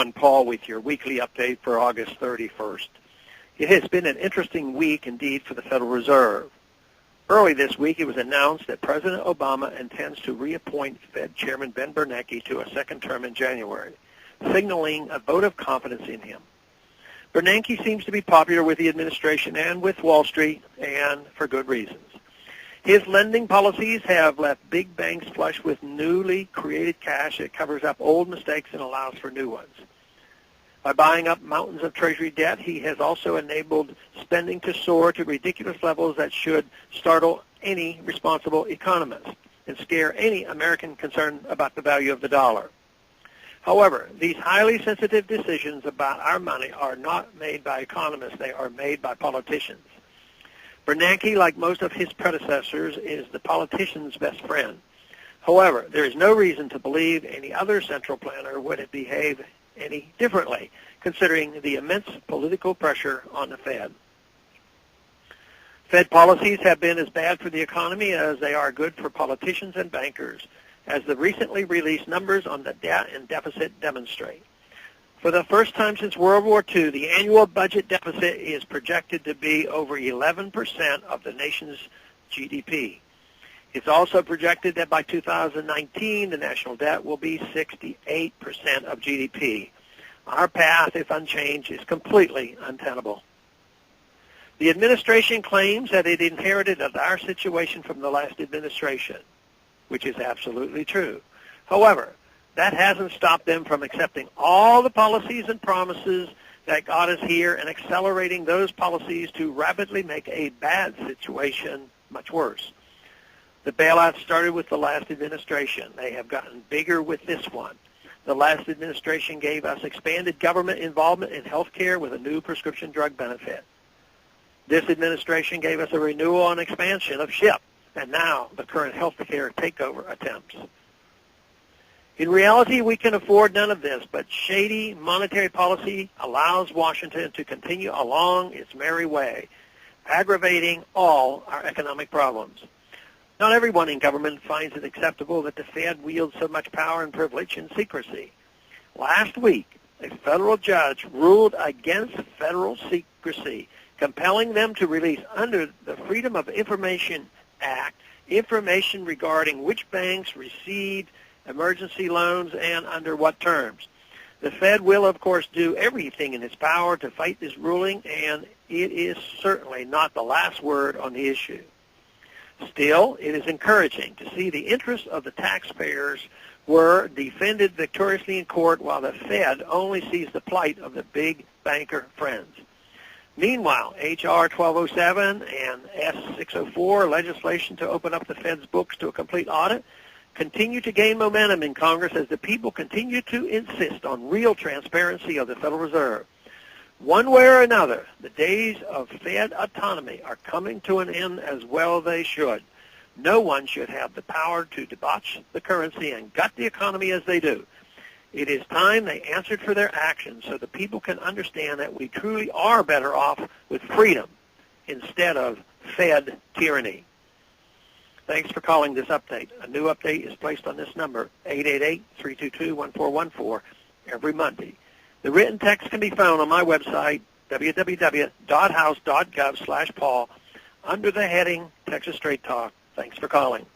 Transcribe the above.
Congressman Paul with your weekly update for August 31st. It has been an interesting week indeed for the Federal Reserve. Early this week, it was announced that President Obama intends to reappoint Fed Chairman Ben Bernanke to a second term in January, signaling a vote of confidence in him. Bernanke seems to be popular with the administration and with Wall Street, and for good reasons. His lending policies have left big banks flush with newly created cash that covers up old mistakes and allows for new ones. By buying up mountains of Treasury debt, he has also enabled spending to soar to ridiculous levels that should startle any responsible economist and scare any American concerned about the value of the dollar. However, these highly sensitive decisions about our money are not made by economists. They are made by politicians. Bernanke, like most of his predecessors, is the politician's best friend. However, there is no reason to believe any other central planner would behave any differently, considering the immense political pressure on the Fed. Fed policies have been as bad for the economy as they are good for politicians and bankers, as the recently released numbers on the debt and deficit demonstrate. For the first time since World War II, the annual budget deficit is projected to be over 11% of the nation's GDP. It's also projected that by 2019, the national debt will be 68% of GDP. Our path, if unchanged, is completely untenable. The administration claims that it inherited a dire situation from the last administration, which is absolutely true. However, that hasn't stopped them from accepting all the policies and promises that got us here and accelerating those policies to rapidly make a bad situation much worse. The bailout started with the last administration. They have gotten bigger with this one. The last administration gave us expanded government involvement in health care with a new prescription drug benefit. This administration gave us a renewal and expansion of SHIP, and now the current health care takeover attempts. In reality, we can afford none of this, but shady monetary policy allows Washington to continue along its merry way, aggravating all our economic problems. Not everyone in government finds it acceptable that the Fed wields so much power and privilege and secrecy. Last week, a federal judge ruled against federal secrecy, compelling them to release under the Freedom of Information Act information regarding which banks received emergency loans and under what terms. The Fed will, of course, do everything in its power to fight this ruling, and it is certainly not the last word on the issue. Still, it is encouraging to see the interests of the taxpayers were defended victoriously in court, while the Fed only sees the plight of the big banker friends. Meanwhile, H.R. 1207 and S-604, legislation to open up the Fed's books to a complete audit, continue to gain momentum in Congress as the people continue to insist on real transparency of the Federal Reserve. One way or another, the days of Fed autonomy are coming to an end, as well they should. No one should have the power to debauch the currency and gut the economy as they do. It is time they answered for their actions so the people can understand that we truly are better off with freedom instead of Fed tyranny. Thanks for calling this update. A new update is placed on this number, 888-322-1414, every Monday. The written text can be found on my website, www.house.gov/Paul, under the heading Texas Straight Talk. Thanks for calling.